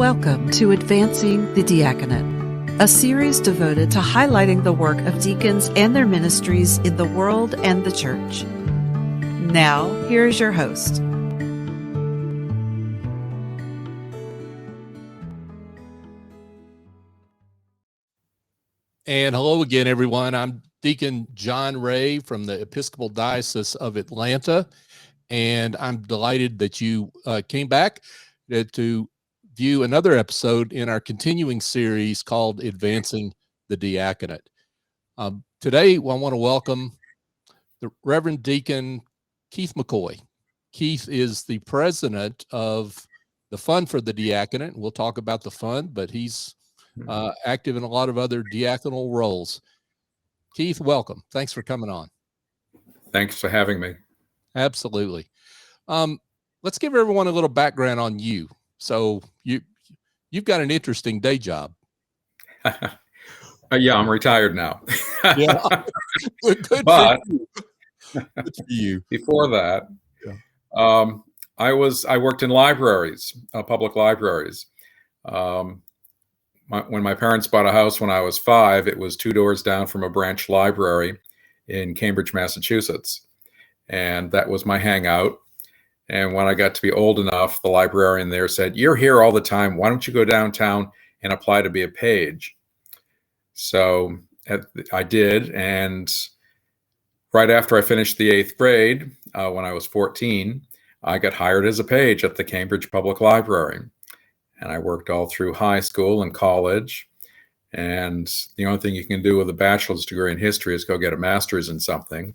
Welcome to Advancing the Diaconate, a series devoted to highlighting the work of deacons and their ministries in the world and the church. Now, here is your host. And hello again, everyone. I'm Deacon John Ray from the Episcopal Diocese of Atlanta, and I'm delighted that you came back to view another episode in our continuing series called Advancing the Diaconate. Today, I want to welcome the Reverend Deacon Keith McCoy. Keith is the president of the Fund for the Diaconate. We'll talk about the fund, but he's active in a lot of other diaconal roles. Keith, welcome. Thanks for coming on. Thanks for having me. Absolutely. Let's give everyone a little background on you. So you've got an interesting day job. Yeah, I'm retired now. Yeah, good but for you. Good for you. Before that, I worked in libraries, public libraries. When my parents bought a house when I was 5, it was 2 doors down from a branch library in Cambridge, Massachusetts. And that was my hangout. And when I got to be old enough, the librarian there said, "You're here all the time. Why don't you go downtown and apply to be a page?" So I did. And right after I finished the 8th grade, when I was 14, I got hired as a page at the Cambridge Public Library. And I worked all through high school and college. And the only thing you can do with a bachelor's degree in history is go get a master's in something.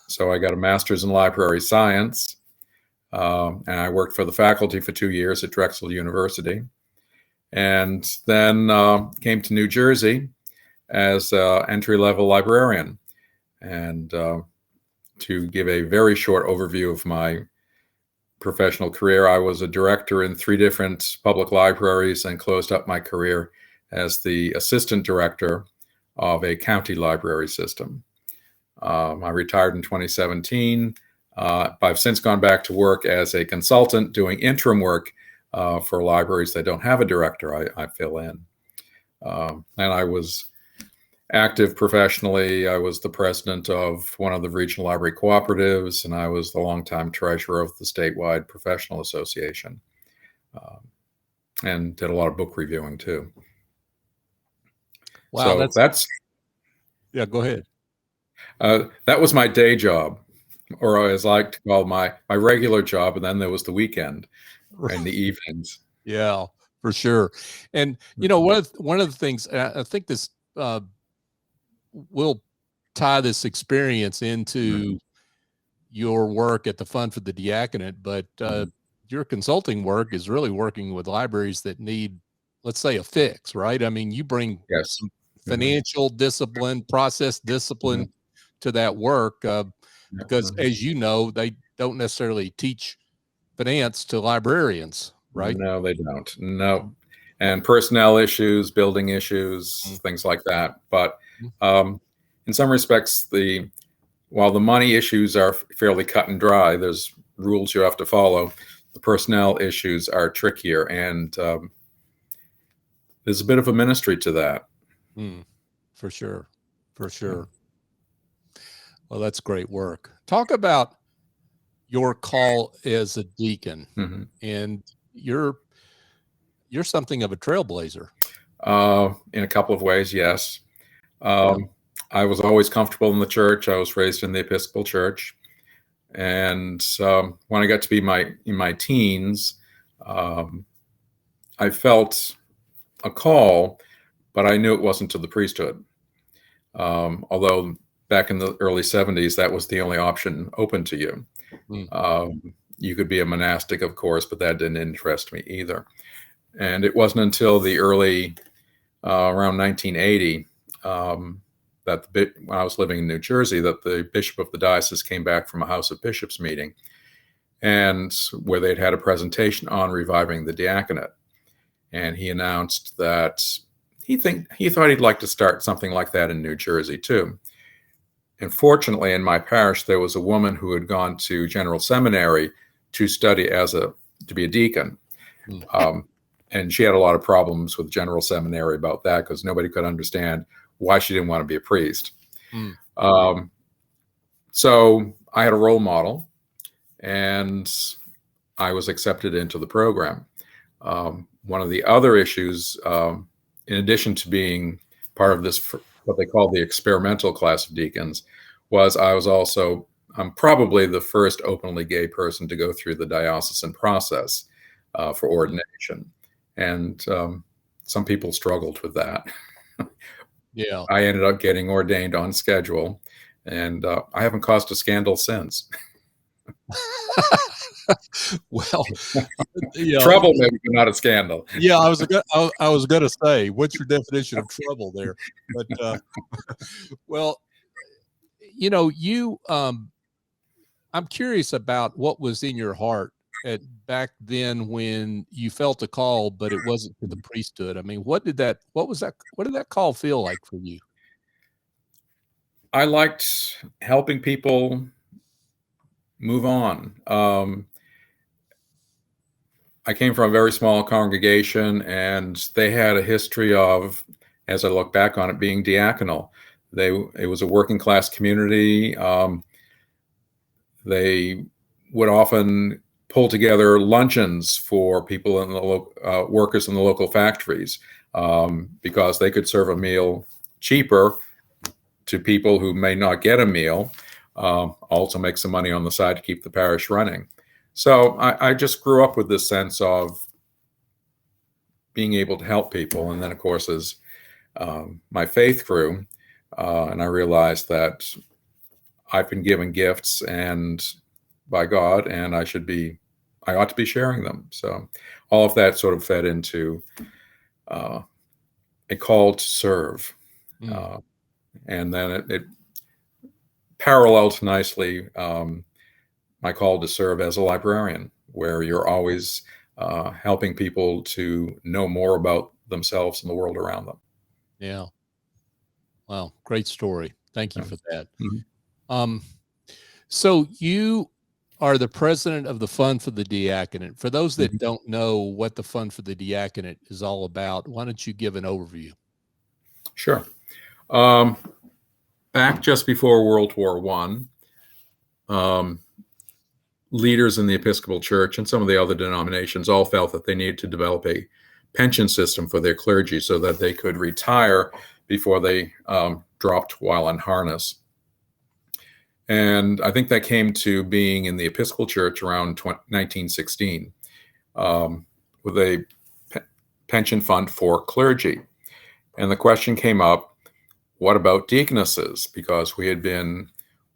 So I got a master's in library science. And I worked for the faculty for 2 years at Drexel University. And then came to New Jersey as an entry-level librarian. And to give a very short overview of my professional career, I was a director in 3 different public libraries and closed up my career as the assistant director of a county library system. I retired in 2017. I've since gone back to work as a consultant doing interim work for libraries that don't have a director. I fill in. And I was active professionally. I was the president of one of the regional library cooperatives, and I was the longtime treasurer of the statewide professional association, and did a lot of book reviewing too. Wow, so yeah. Go ahead. That was my day job, or as I like to call my regular job, and then there was the weekend and the evenings. Yeah, for sure. And you know, one of the things I think this we'll tie this experience into your work at the Fund for the Diaconate, but your consulting work is really working with libraries that need, let's say, a fix, right? I mean, you bring some financial discipline, process discipline to that work because, as you know, they don't necessarily teach finance to librarians, right? No, they don't. No. And personnel issues, building issues, things like that. But in some respects, while the money issues are fairly cut and dry, there's rules you have to follow. The personnel issues are trickier, and there's a bit of a ministry to that. For sure. Well, that's great work. Talk about your call as a deacon, and you're something of a trailblazer. In a couple of ways, yes. I was always comfortable in the church. I was raised in the Episcopal Church. And when I got to be in my teens, I felt a call, but I knew it wasn't to the priesthood. Although back in the early 70s, that was the only option open to you. You could be a monastic, of course, but that didn't interest me either. And it wasn't until the early, around 1980, that when I was living in New Jersey, that the bishop of the diocese came back from a House of Bishops meeting, and where they'd had a presentation on reviving the diaconate. And he announced that he thought he'd like to start something like that in New Jersey too. And fortunately, in my parish, there was a woman who had gone to General Seminary to study to be a deacon. and she had a lot of problems with General Seminary about that because nobody could understand why she didn't want to be a priest. So I had a role model, and I was accepted into the program. One of the other issues, in addition to being part of this, what they call the experimental class of deacons, was I'm probably the first openly gay person to go through the diocesan process for ordination. And some people struggled with that. Yeah. I ended up getting ordained on schedule, and I haven't caused a scandal since. Well, trouble, maybe, but not a scandal. Yeah, I was gonna say, what's your definition of trouble there? But well, I'm curious about what was in your heart back then when you felt a call, but it wasn't to the priesthood. I mean, what did that call feel like for you? I liked helping people move on. I came from a very small congregation, and they had a history of, as I look back on it, being diaconal. It was a working class community. They would often pull together luncheons for people in the workers in the local factories because they could serve a meal cheaper to people who may not get a meal. Also make some money on the side to keep the parish running. So I just grew up with this sense of being able to help people. And then, of course, as my faith grew, and I realized that I've been given gifts and by God, and I ought to be sharing them. So all of that sort of fed into a call to serve. And then it paralleled nicely my call to serve as a librarian, where you're always helping people to know more about themselves and the world around them. Yeah. Wow. Great story. Thank you for that. Mm-hmm. So you are the president of the Fund for the Diaconate. For those that don't know what the Fund for the Diaconate is all about, why don't you give an overview? Sure. Back just before World War I, leaders in the Episcopal Church and some of the other denominations all felt that they needed to develop a pension system for their clergy so that they could retire before they dropped while in harness. And I think that came to being in the Episcopal Church around 1916 with a pension fund for clergy. And the question came up, what about deaconesses? Because we had been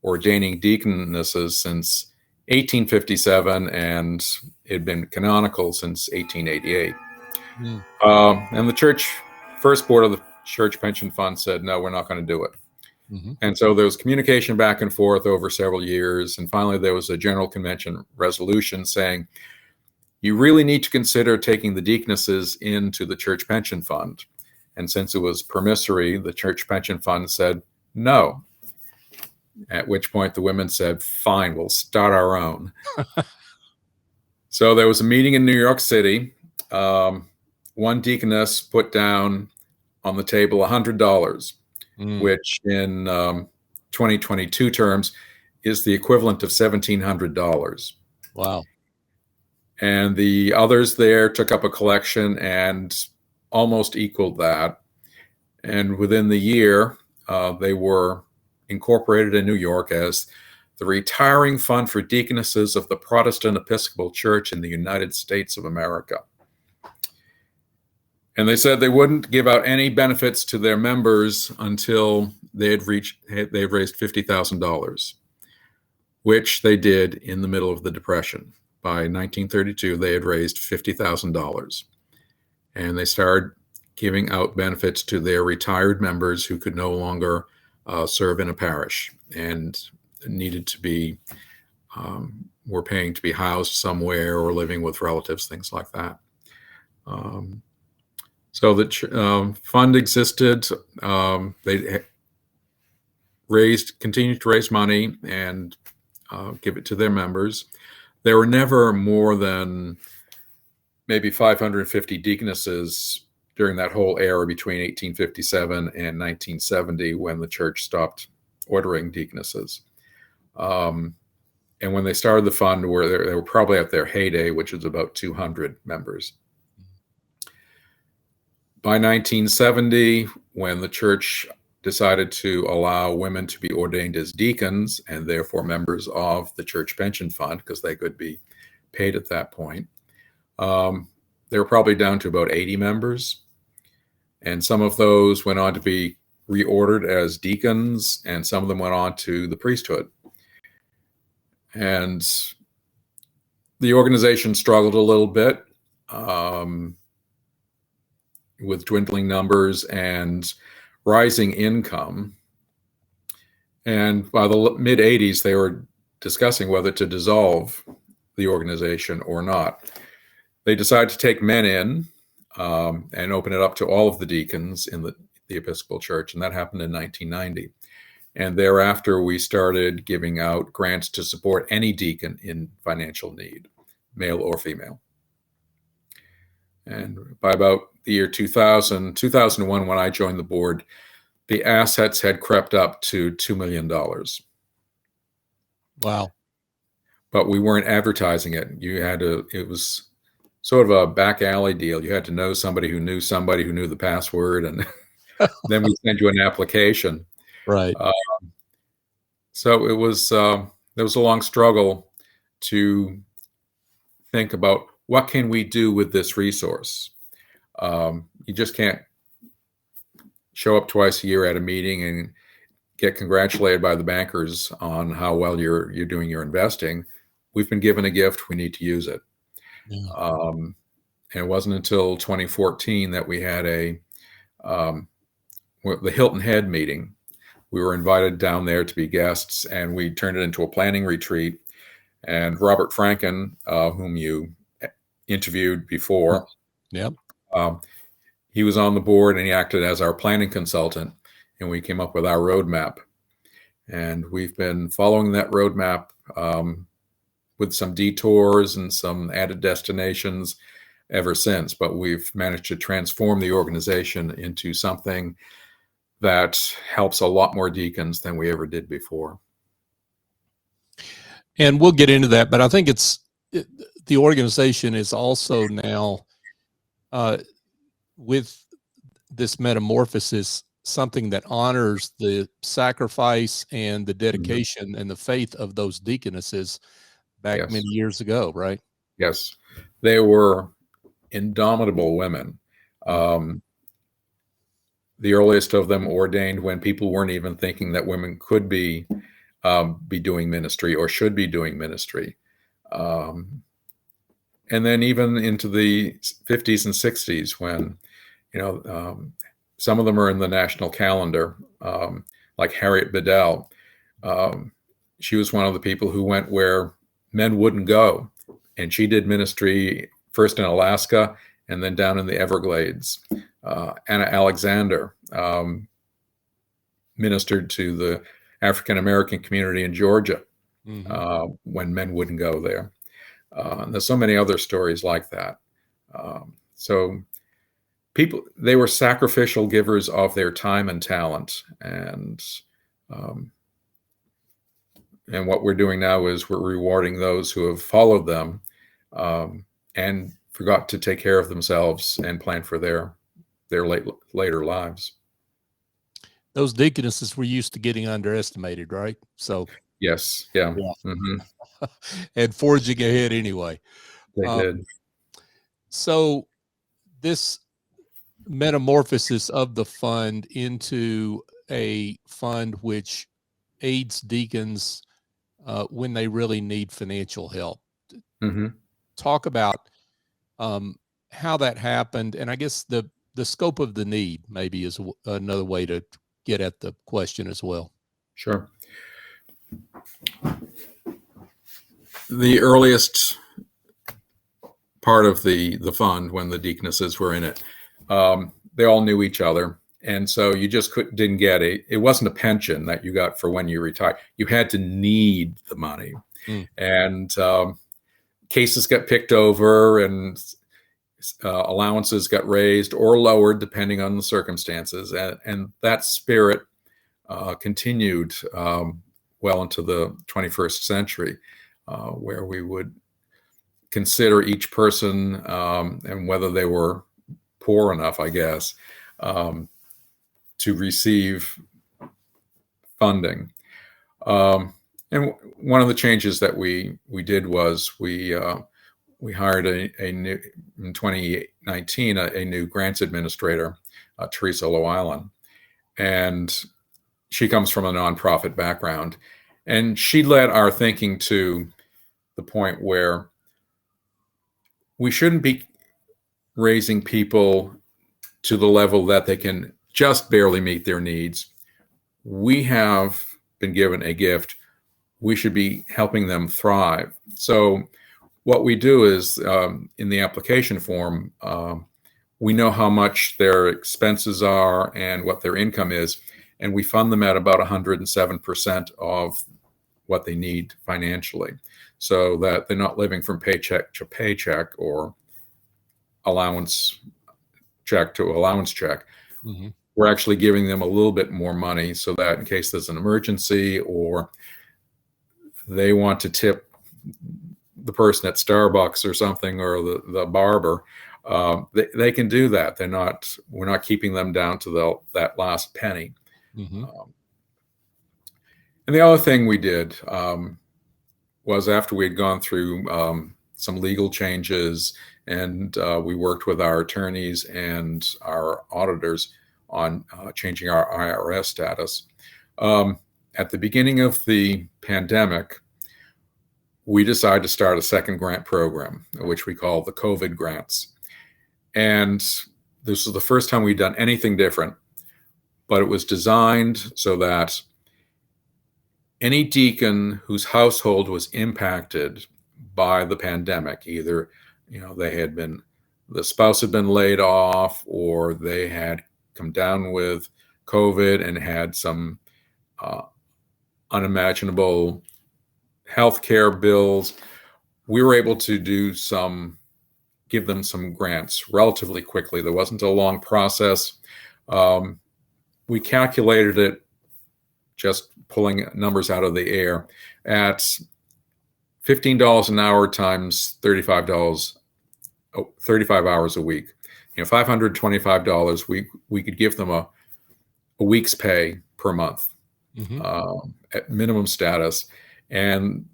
ordaining deaconesses since 1857, and it had been canonical since 1888. And the first board of the church pension fund said, no, we're not going to do it. And so there was communication back and forth over several years. And finally, there was a general convention resolution saying, you really need to consider taking the deaconesses into the church pension fund. And since it was permissory, the church pension fund said no. At which point the women said, fine, we'll start our own. So there was a meeting in New York City. One deaconess put down on the table $100, which in 2022 terms is the equivalent of $1,700. Wow. And the others there took up a collection and almost equaled that. And within the year, they were incorporated in New York as the Retiring Fund for Deaconesses of the Protestant Episcopal Church in the United States of America. And they said they wouldn't give out any benefits to their members until they'd raised $50,000, which they did in the middle of the Depression. By 1932, they had raised $50,000. And they started giving out benefits to their retired members who could no longer serve in a parish and needed to be, were paying to be housed somewhere or living with relatives, things like that. So the fund existed. They continued to raise money and give it to their members. There were never more than maybe 550 deaconesses during that whole era between 1857 and 1970, when the church stopped ordering deaconesses. And when they started the fund, they were probably at their heyday, which was about 200 members. By 1970, when the church decided to allow women to be ordained as deacons and therefore members of the church pension fund, because they could be paid at that point, they were probably down to about 80 members. And some of those went on to be reordered as deacons, and some of them went on to the priesthood. And the organization struggled a little bit with dwindling numbers and rising income. And by the mid 80s, they were discussing whether to dissolve the organization or not. They decided to take men in and open it up to all of the deacons in the Episcopal Church, and that happened in 1990. And thereafter, we started giving out grants to support any deacon in financial need, male or female. And by about the year 2001, when I joined the board, the assets had crept up to $2 million. Wow. But we weren't advertising it. It was sort of a back alley deal. You had to know somebody who knew the password, and then we send you an application. Right. So there was a long struggle to think about what can we do with this resource. You just can't show up twice a year at a meeting and get congratulated by the bankers on how well you're doing your investing. We've been given a gift. We need to use it. Yeah. And it wasn't until 2014 that we had the Hilton Head meeting. We were invited down there to be guests, and we turned it into a planning retreat. And Robert Franken, whom you interviewed before, yep. He was on the board, and he acted as our planning consultant, and we came up with our roadmap. And we've been following that roadmap with some detours and some added destinations ever since. But we've managed to transform the organization into something that helps a lot more deacons than we ever did before. And we'll get into that, but I think the organization is also now with this metamorphosis, something that honors the sacrifice and the dedication and the faith of those deaconesses back many years ago, right? Yes. They were indomitable women. The earliest of them ordained when people weren't even thinking that women could be doing ministry or should be doing ministry. And then even into the 50s and 60s, when, some of them are in the national calendar, like Harriet Bedell. She was one of the people who went where men wouldn't go. And she did ministry first in Alaska and then down in the Everglades. Anna Alexander ministered to the African-American community in Georgia when men wouldn't go there. And there's so many other stories like that. So they were sacrificial givers of their time and talent. And what we're doing now is we're rewarding those who have followed them and forgot to take care of themselves and plan for their later lives. Those deaconesses were used to getting underestimated, right? So yes, yeah. Mm-hmm. And forging ahead anyway. They did. So this metamorphosis of the fund into a fund which aids deacons when they really need financial help. Mm-hmm. Talk about how that happened, and I guess the scope of the need maybe is another way to get at the question as well. Sure. The earliest part of the fund, when the deaconesses were in it, they all knew each other. And so you just didn't get it wasn't a pension that you got for when you retire. You had to need the money. And cases got picked over, and allowances got raised or lowered depending on the circumstances, and that spirit continued well into the 21st century, where we would consider each person and whether they were poor enough, I guess, to receive funding. And one of the changes that we did was we hired a new, in 2019, a new grants administrator, Teresa Llewellyn, and she comes from a nonprofit background, and she led our thinking to the point where we shouldn't be raising people to the level that they can just barely meet their needs. We have been given a gift. We should be helping them thrive. So what we do is, in the application form, we know how much their expenses are and what their income is, and we fund them at about 107% of what they need financially, so that they're not living from paycheck to paycheck or allowance check to allowance check. Mm-hmm. We're actually giving them a little bit more money so that in case there's an emergency or they want to tip the person at Starbucks or something, or the barber, they can do that. We're not keeping them down to that last penny. Mm-hmm. And the other thing we did was, after we had gone through some legal changes, and we worked with our attorneys and our auditors on changing our IRS status. At the beginning of the pandemic, we decided to start a second grant program, which we call the COVID grants. And this was the first time we'd done anything different, but it was designed so that any deacon whose household was impacted by the pandemic, either the spouse had been laid off, or they had come down with COVID and had some unimaginable healthcare bills, we were able to give them some grants relatively quickly. There wasn't a long process. We calculated it, just pulling numbers out of the air, at $15 an hour times $35 hours a week. $525. We could give them a week's pay per month. Mm-hmm. At minimum status, and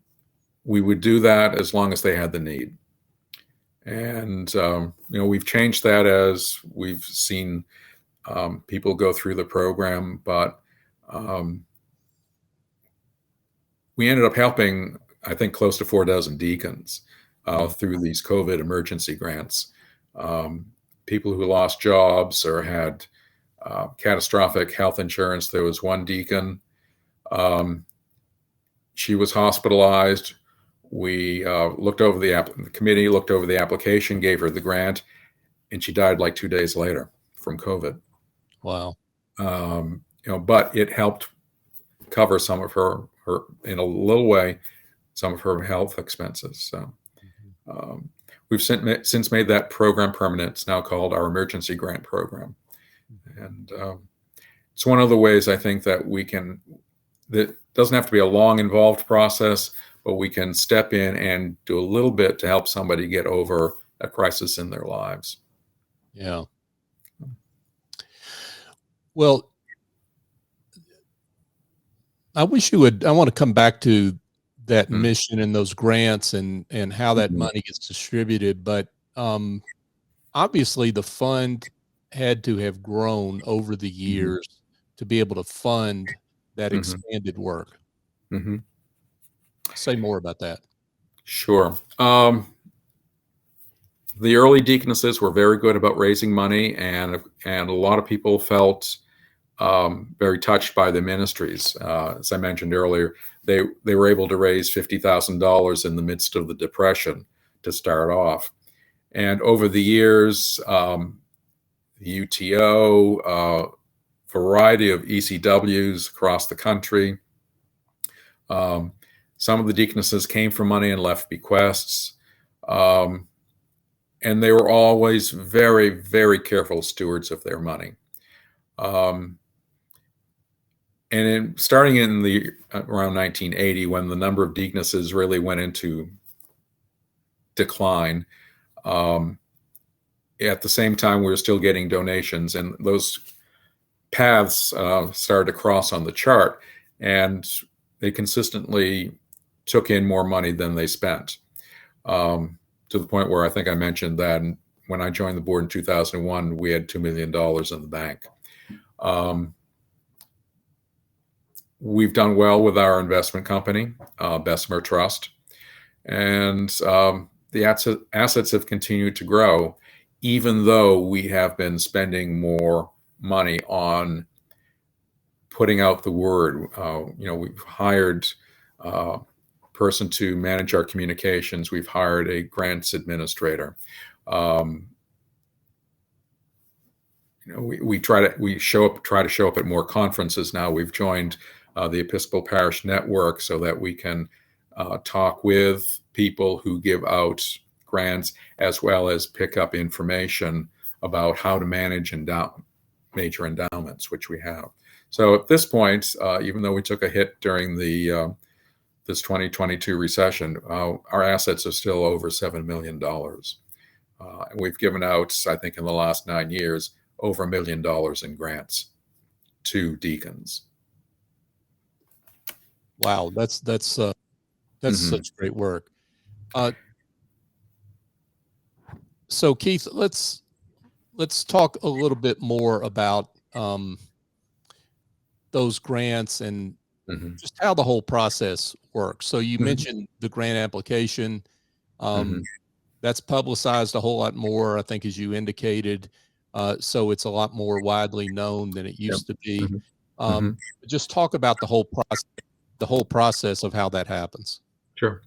we would do that as long as they had the need. And we've changed that as we've seen people go through the program, but we ended up helping, I think, close to 4 dozen deacons through these COVID emergency grants. People who lost jobs or had catastrophic health insurance. There was one deacon. She was hospitalized. We the committee looked over the application, gave her the grant, and she died like 2 days later from COVID. Wow. But it helped cover some of her, in a little way, some of her health expenses. So we've since made that program permanent. It's now called our Emergency Grant Program. And it's one of the ways I think that that doesn't have to be a long, involved process, but we can step in and do a little bit to help somebody get over a crisis in their lives. Yeah. Well, I wish you would. I want to come back to that mission and those grants and how that money gets distributed. But obviously the fund had to have grown over the years to be able to fund that expanded work. Mm-hmm. Say more about that. Sure. The early deaconesses were very good about raising money, and a lot of people felt very touched by the ministries. As I mentioned earlier, they were able to raise $50,000 in the midst of the Depression to start off. And over the years, the UTO, variety of ECWs across the country. Some of the deaconesses came for money and left bequests. and they were always very, very careful stewards of their money. And starting in around 1980, when the number of deaconesses really went into decline, at the same time, we were still getting donations, and those paths started to cross on the chart, and they consistently took in more money than they spent, to the point where I think I mentioned that when I joined the board in 2001, we had $2 million in the bank. We've done well with our investment company, Bessemer Trust, and the assets have continued to grow, even though we have been spending more money on putting out the word. We've hired a person to manage our communications. We've hired a grants administrator. We try to show up at more conferences now. We've joined the Episcopal Parish Network so that we can talk with people who give out grants, as well as pick up information about how to manage major endowments, which we have. So at this point, even though we took a hit during this 2022 recession, our assets are still over $7 million. And we've given out, I think in the last 9 years, over $1 million in grants to deacons. Wow, that's such great work. So Keith, let's talk a little bit more about those grants and just how the whole process works. So you mentioned the grant application. That's publicized a whole lot more, I think, as you indicated. So it's a lot more widely known than it used to be. Just talk about the whole process of how that happens. Sure.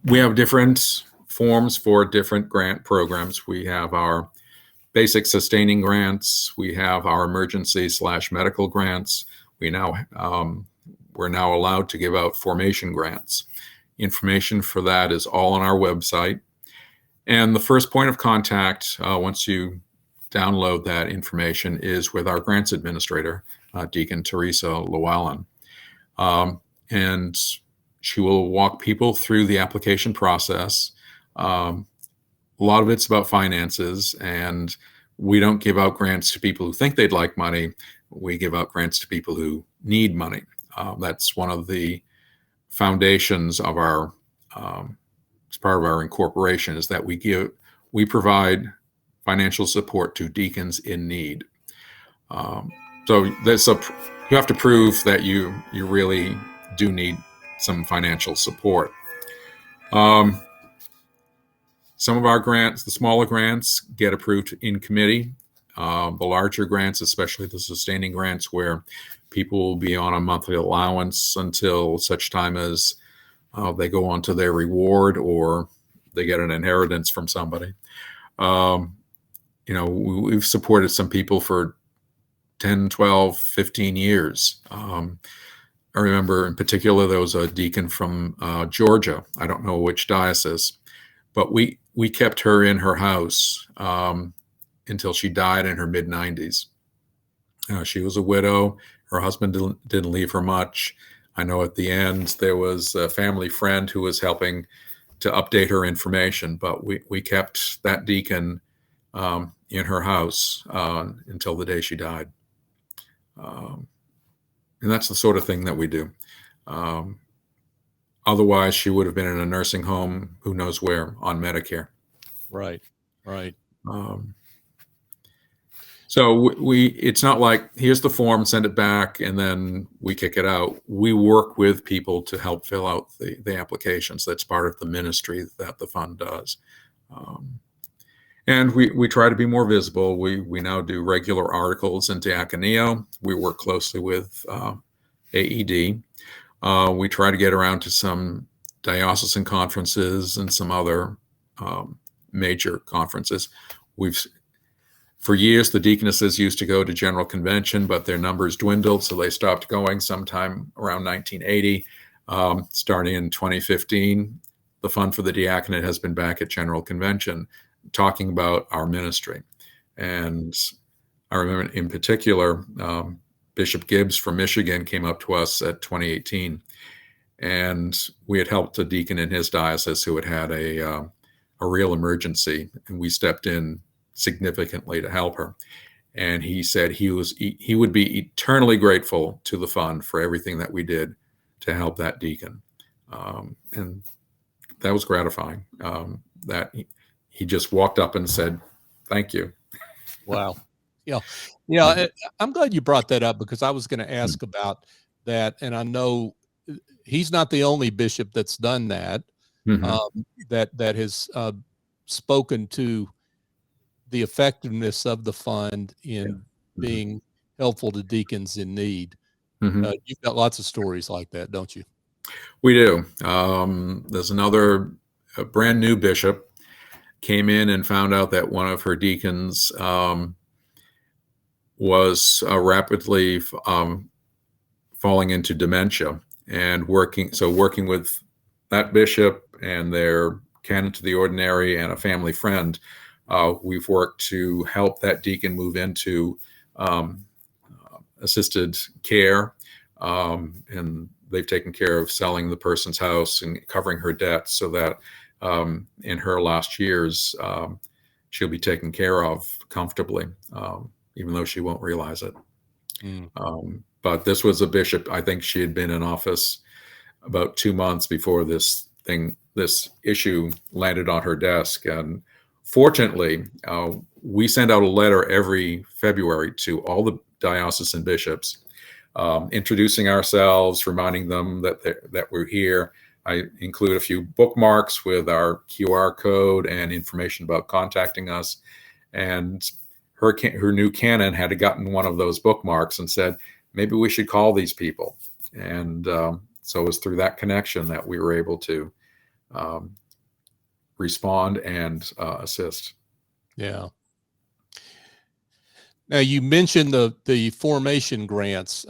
We have different forms for different grant programs. We have our basic sustaining grants. We have our emergency/medical grants. We're now allowed to give out formation grants. Information for that is all on our website. And the first point of contact, once you download that information, is with our grants administrator, Deacon Teresa Llewellyn. And she will walk people through the application process. A lot of it's about finances, and we don't give out grants to people who think they'd like money. We give out grants to people who need money. That's one of the foundations of our, as part of our incorporation, is that we provide financial support to deacons in need. So you have to prove that you really do need some financial support. Some of our grants, the smaller grants, get approved in committee. The larger grants, especially the sustaining grants, where people will be on a monthly allowance until such time as they go on to their reward or they get an inheritance from somebody. We've supported some people for 10, 12, 15 years. I remember in particular, there was a deacon from Georgia. I don't know which diocese, but we kept her in her house until she died in her mid-90s. She was a widow. Her husband didn't leave her much. I know at the end there was a family friend who was helping to update her information, but we kept that deacon in her house until the day she died. And that's the sort of thing that we do. Otherwise, she would have been in a nursing home, who knows where, on Medicare. Right. So it's not like, here's the form, send it back, and then we kick it out. We work with people to help fill out the applications. That's part of the ministry that the fund does. And we try to be more visible. We now do regular articles in Diaconate. We work closely with AED. We try to get around to some diocesan conferences and some other major conferences. For years, the deaconesses used to go to General Convention, but their numbers dwindled, so they stopped going sometime around 1980. Starting in 2015, the fund for the diaconate has been back at General Convention talking about our ministry. And I remember in particular, Bishop Gibbs from Michigan came up to us at 2018, and we had helped a deacon in his diocese who had had a real emergency, and we stepped in significantly to help her. And he said he would be eternally grateful to the fund for everything that we did to help that deacon. And that was gratifying, that he just walked up and said, "Thank you." Wow. Yeah. I'm glad you brought that up, because I was going to ask about that. And I know he's not the only bishop that's done that, that has spoken to the effectiveness of the fund in being helpful to deacons in need. You've got lots of stories like that, don't you? We do. There's a brand new bishop came in and found out that one of her deacons was rapidly falling into dementia, and working with that bishop and their canon to the ordinary and a family friend, we've worked to help that deacon move into assisted care, and they've taken care of selling the person's house and covering her debt, so that in her last years she'll be taken care of comfortably, even though she won't realize it. But this was a bishop, I think she had been in office about 2 months before this issue landed on her desk. And fortunately, we send out a letter every February to all the diocesan bishops, introducing ourselves, reminding them that we're here. I include a few bookmarks with our QR code and information about contacting us. And her new canon had gotten one of those bookmarks and said, maybe we should call these people. And so it was through that connection that we were able to respond and assist. Yeah. Now, you mentioned the formation grants.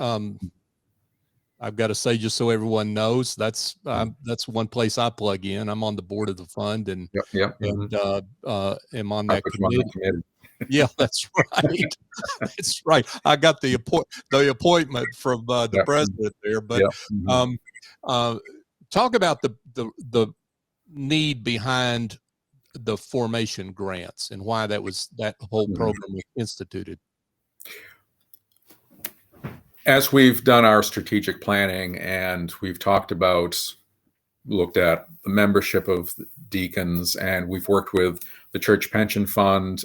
I've got to say, just so everyone knows, that's one place I plug in. I'm on the board of the fund, and am on that committee. Yeah, that's right. That's right. I got the appointment from the president there. But talk about the need behind the formation grants and why that whole program was instituted. As we've done our strategic planning and we've looked at the membership of deacons, and we've worked with the Church Pension Fund.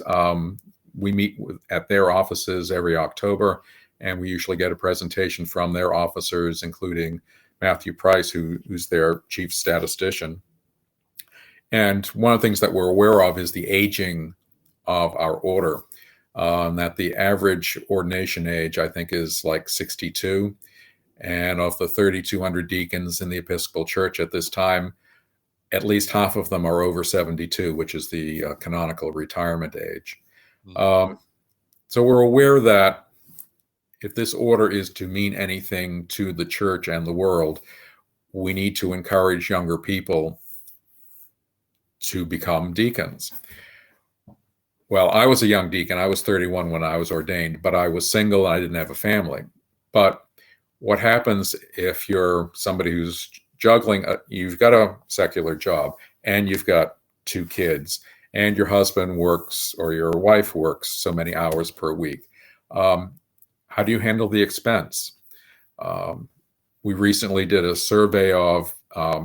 We meet at their offices every October, and we usually get a presentation from their officers, including Matthew Price, who's their chief statistician. And one of the things that we're aware of is the aging of our order, that the average ordination age, I think, is like 62. And of the 3,200 deacons in the Episcopal Church at this time, at least half of them are over 72, which is the canonical retirement age. So we're aware that if this order is to mean anything to the church and the world, we need to encourage younger people to become deacons. Well, I was a young deacon. I was 31 when I was ordained, but I was single and I didn't have a family. But what happens if you're somebody who's juggling, you've got a secular job and you've got 2 kids, and your husband works or your wife works so many hours per week? How do you handle the expense? We recently did a survey of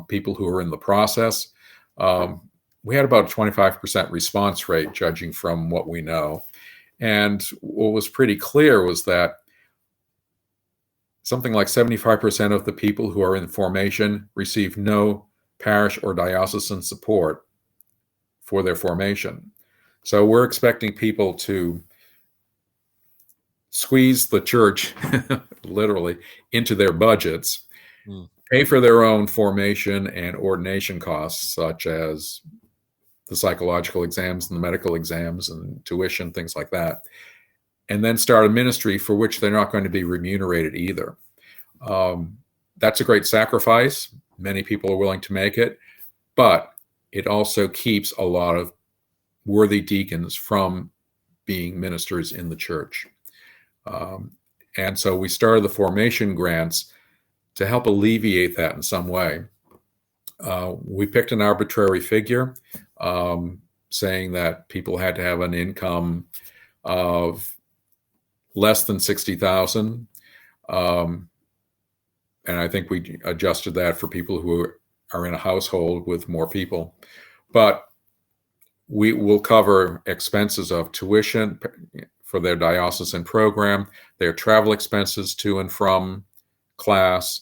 people who are in the process. We had about a 25% response rate, judging from what we know. And what was pretty clear was that something like 75% of the people who are in formation receive no parish or diocesan support for their formation. So we're expecting people to squeeze the church literally into their budgets, pay for their own formation and ordination costs, such as the psychological exams and the medical exams and tuition, things like that, and then start a ministry for which they're not going to be remunerated either. That's a great sacrifice. Many people are willing to make it, but it also keeps a lot of worthy deacons from being ministers in the church. And so we started the formation grants to help alleviate that in some way. We picked an arbitrary figure, saying that people had to have an income of less than $60,000. And I think we adjusted that for people who are in a household with more people. But we will cover expenses of tuition for their diocesan program, their travel expenses to and from class.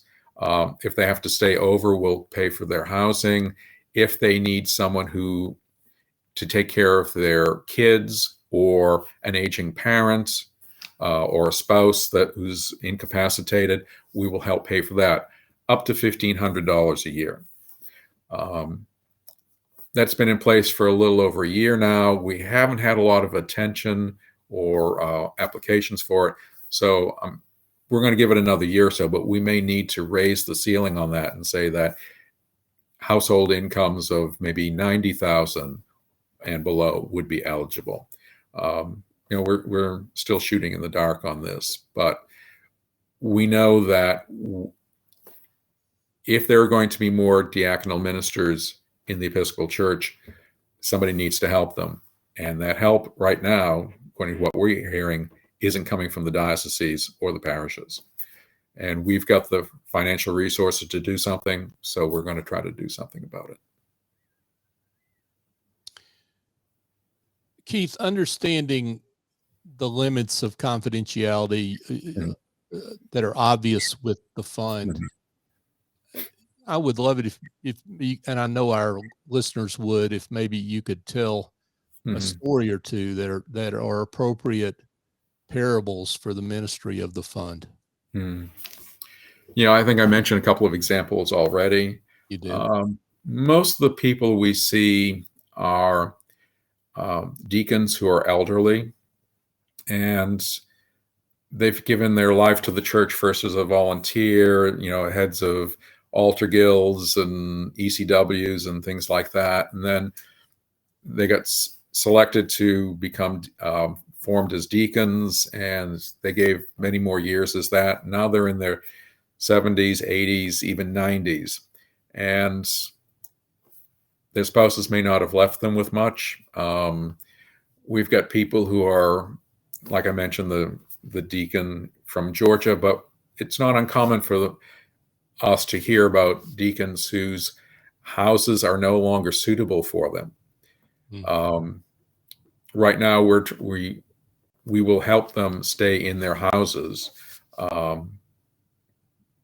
If they have to stay over, we'll pay for their housing. If they need someone to take care of their kids or an aging parent or a spouse who's incapacitated, we will help pay for that, up to $1,500 a year. That's been in place for a little over a year now. We haven't had a lot of attention or applications for it. So we're going to give it another year or so, but we may need to raise the ceiling on that and say that household incomes of maybe $90,000 and below would be eligible. We're still shooting in the dark on this, but we know that if there are going to be more diaconal ministers in the Episcopal Church, somebody needs to help them. And that help right now, according to what we're hearing, isn't coming from the dioceses or the parishes. And we've got the financial resources to do something, so we're going to try to do something about it. Keith, understanding the limits of confidentiality that are obvious with the fund, I would love it if and I know our listeners would, if maybe you could tell a story or two that are appropriate parables for the ministry of the fund. I think I mentioned a couple of examples already. You did. Most of the people we see are deacons who are elderly, and they've given their life to the church first as a volunteer, heads of altar guilds and ECWs and things like that. And then they got selected to become formed as deacons, and they gave many more years as that. Now they're in their 70s, 80s, even 90s. And their spouses may not have left them with much. We've got people who are, like I mentioned, the deacon from Georgia, but it's not uncommon for us to hear about deacons whose houses are no longer suitable for them. Right now, we will help them stay in their houses, but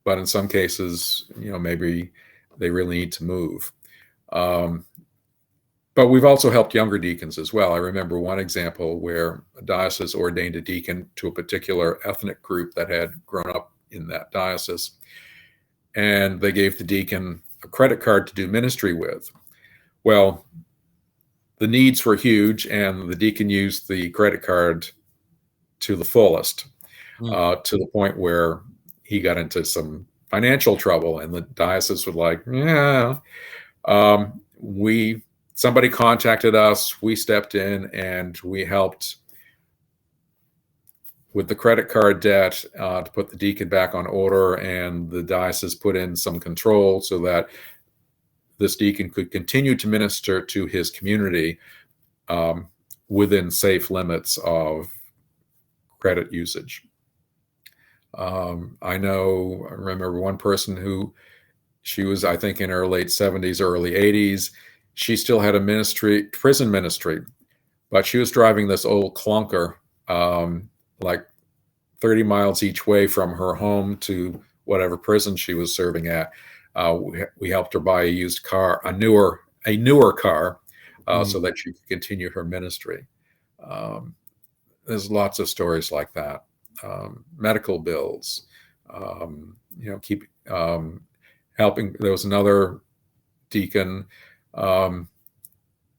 in some cases, maybe they really need to move. But we've also helped younger deacons as well. I remember one example where a diocese ordained a deacon to a particular ethnic group that had grown up in that diocese, and they gave the deacon a credit card to do ministry with. Well, the needs were huge, and the deacon used the credit card to the fullest, to the point where he got into some financial trouble, and the diocese was like, somebody contacted us, we stepped in, and we helped with the credit card debt to put the deacon back on order, and the diocese put in some control so that this deacon could continue to minister to his community within safe limits of credit usage. I remember one person who, she was, I think, in her late 70s, early 80s. She still had a prison ministry, but she was driving this old clunker, like 30 miles each way from her home to whatever prison she was serving at. We helped her buy a used car, a newer car, so that she could continue her ministry. There's lots of stories like that. Medical bills, keep helping. There was another deacon.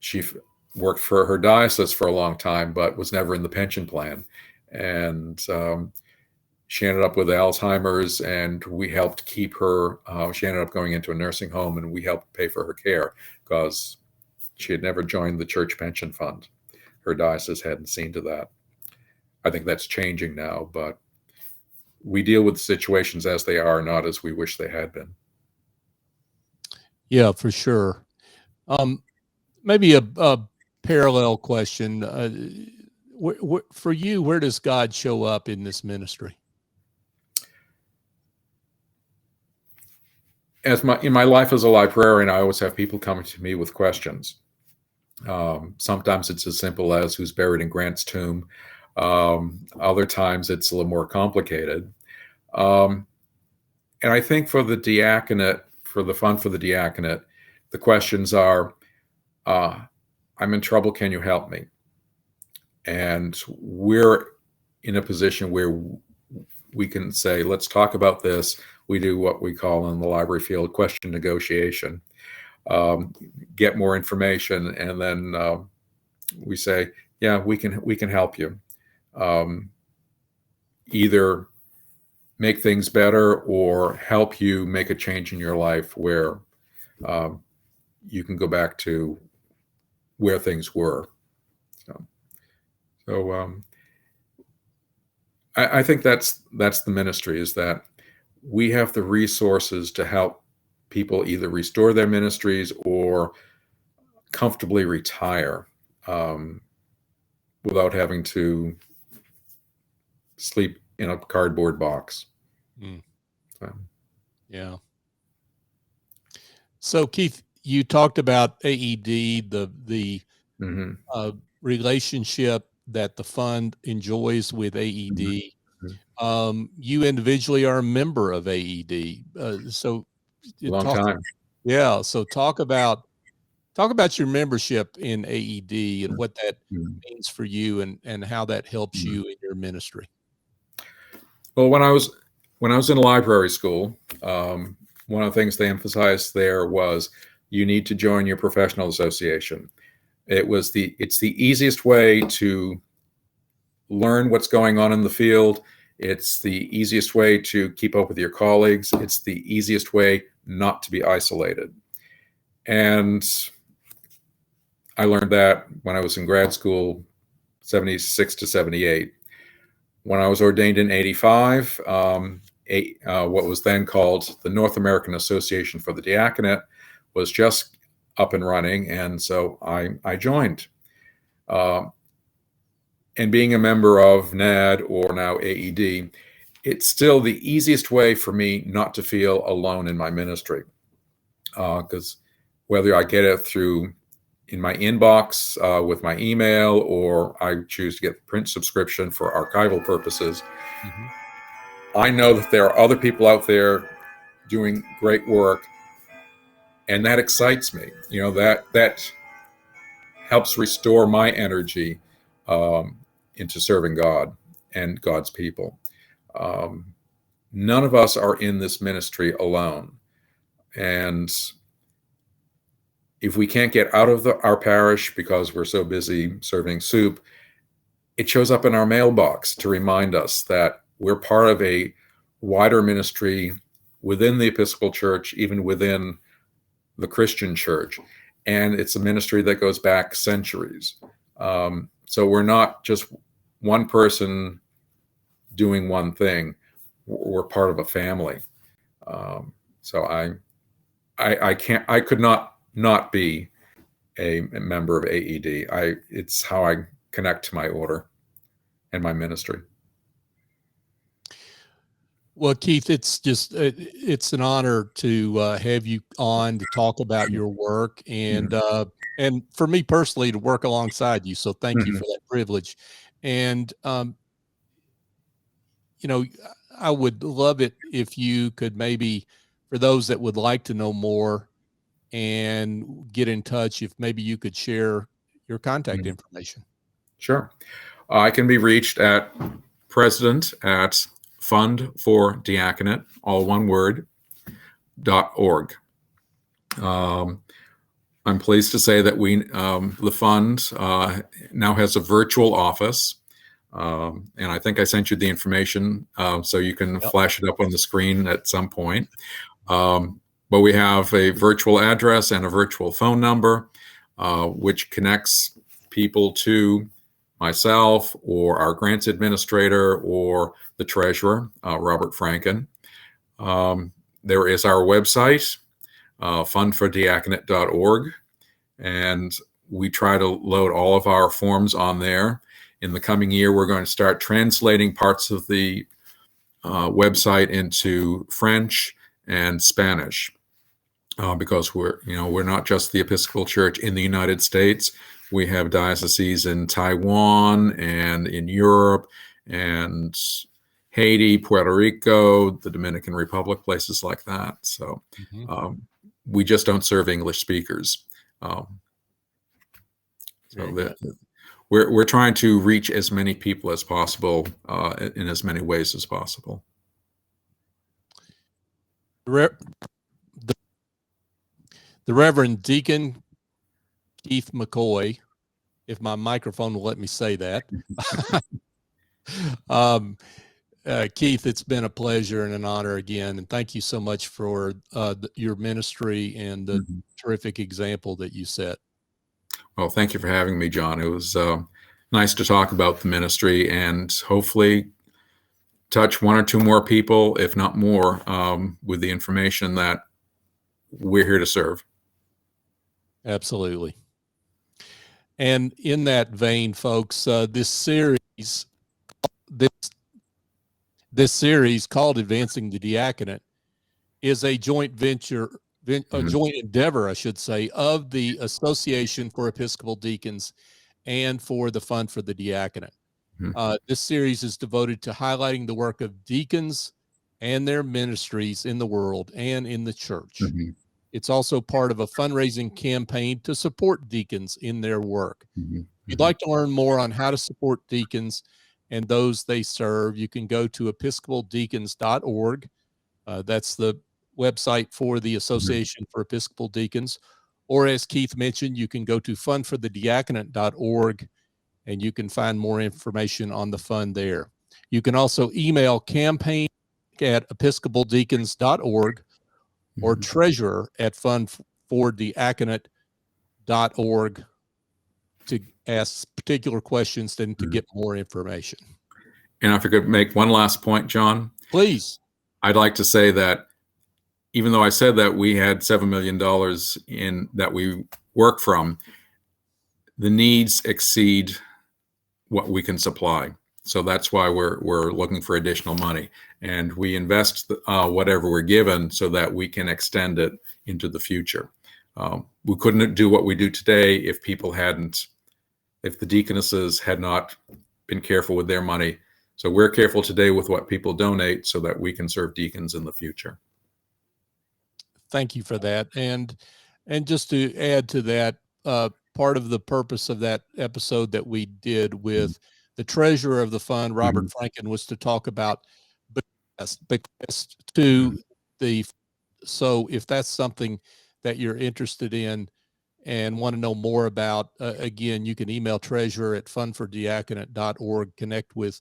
She worked for her diocese for a long time, but was never in the pension plan. And She ended up with Alzheimer's, and we helped keep her. She ended up going into a nursing home, and we helped pay for her care because she had never joined the church pension fund. Her diocese hadn't seen to that. I think that's changing now, but we deal with situations as they are, not as we wish they had been. Yeah, for sure. Maybe a parallel question. For you, where does God show up in this ministry? In my life as a librarian, I always have people coming to me with questions. Sometimes it's as simple as who's buried in Grant's tomb. Other times it's a little more complicated. And I think for the diaconate, for the fund for the diaconate, the questions are, I'm in trouble, can you help me? And we're in a position where we can say, let's talk about this. We do what we call in the library field question negotiation, get more information, and then we say, yeah, we can help you. Either make things better or help you make a change in your life where you can go back to where things were. So I think that's the ministry, is that we have the resources to help people either restore their ministries or comfortably retire without having to sleep in a cardboard box. Yeah. So Keith, you talked about AED, the relationship that the fund enjoys with AED. You individually are a member of AED. So long time. Yeah. So talk about your membership in AED and what that means for you and how that helps you in your ministry. Well, when I was in library school, one of the things they emphasized there was you need to join your professional association. It's the easiest way to learn what's going on in the field. It's the easiest way to keep up with your colleagues. It's the easiest way not to be isolated. And I learned that when I was in grad school, 76 to 78. When I was ordained in 85, what was then called the North American Association for the Diaconate was just up and running, and so I joined. And being a member of NAD, or now AED, it's still the easiest way for me not to feel alone in my ministry. Because whether I get it in my inbox with my email, or I choose to get the print subscription for archival purposes, I know that there are other people out there doing great work, and that excites me. That helps restore my energy into serving God and God's people. None of us are in this ministry alone. And if we can't get out of our parish because we're so busy serving soup, it shows up in our mailbox to remind us that we're part of a wider ministry within the Episcopal Church, even within the Christian Church. And it's a ministry that goes back centuries. So we're not just one person doing one thing. We're part of a family. So I could not be a member of AED. It's how I connect to my order and my ministry. Well, Keith, it's an honor to have you on to talk about your work and for me personally to work alongside you. So thank you for that privilege. And, I would love it if you could maybe, for those that would like to know more and get in touch, if maybe you could share your contact information. Sure. I can be reached at president@fundfordiaconate, all one word, .org. I'm pleased to say that the fund now has a virtual office. And I think I sent you the information, so you can flash it up on the screen at some point. But we have a virtual address and a virtual phone number, which connects people to myself or our grants administrator or the treasurer, Robert Franken. There is our website, fundfordiaconate.org, and we try to load all of our forms on there. In the coming year, we're going to start translating parts of the website into French and Spanish, because we're not just the Episcopal Church in the United States. We have dioceses in Taiwan and in Europe and Haiti, Puerto Rico, the Dominican Republic, places like that. So we just don't serve English speakers. We're trying to reach as many people as possible in as many ways as possible. The Reverend Deacon Keith McCoy, if my microphone will let me say that. Keith, it's been a pleasure and an honor again, and thank you so much for your ministry and the terrific example that you set. Well, thank you for having me, John. It was nice to talk about the ministry and hopefully touch one or two more people, if not more, with the information that we're here to serve. Absolutely. And in that vein, folks, this series called Advancing the Diaconate is a joint venture, a joint endeavor, I should say, of the Association for Episcopal Deacons and for the Fund for the Diaconate. This series is devoted to highlighting the work of deacons and their ministries in the world and in the church. It's also part of a fundraising campaign to support deacons in their work. If you'd like to learn more on how to support deacons and those they serve, you can go to episcopaldeacons.org. That's the website for the Association for Episcopal Deacons. Or as Keith mentioned, you can go to fundforthediaconate.org and you can find more information on the fund there. You can also email campaign@episcopaldeacons.org or treasurer@fundfordiaconate.org to ask particular questions and to get more information. And if I could make one last point, John. Please. I'd like to say that even though I said that we had $7 million in that we work from, the needs exceed what we can supply. So that's why we're looking for additional money, and we invest whatever we're given so that we can extend it into the future. We couldn't do what we do today if the deaconesses had not been careful with their money. So we're careful today with what people donate so that we can serve deacons in the future. Thank you for that. And just to add to that, part of the purpose of that episode that we did with the treasurer of the fund, Robert Franken, was to talk about bequest to the. So if that's something that you're interested in and want to know more about, again, you can email treasurer@fundfordiaconate.org, connect with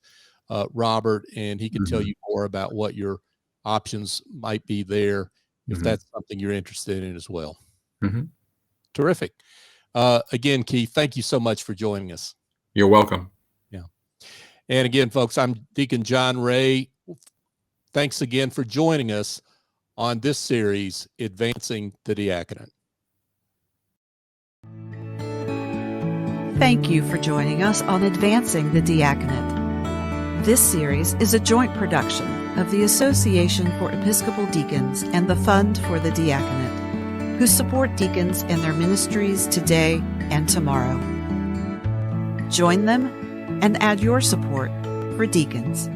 Robert, and he can tell you more about what your options might be there if that's something you're interested in as well. Terrific. Again, Keith, thank you so much for joining us. You're welcome. Yeah. And again, folks, I'm Deacon John Ray. Thanks again for joining us on this series, Advancing the Diaconate. Thank you for joining us on Advancing the Diaconate. This series is a joint production of the Association for Episcopal Deacons and the Fund for the Diaconate, who support deacons and their ministries today and tomorrow. Join them and add your support for deacons.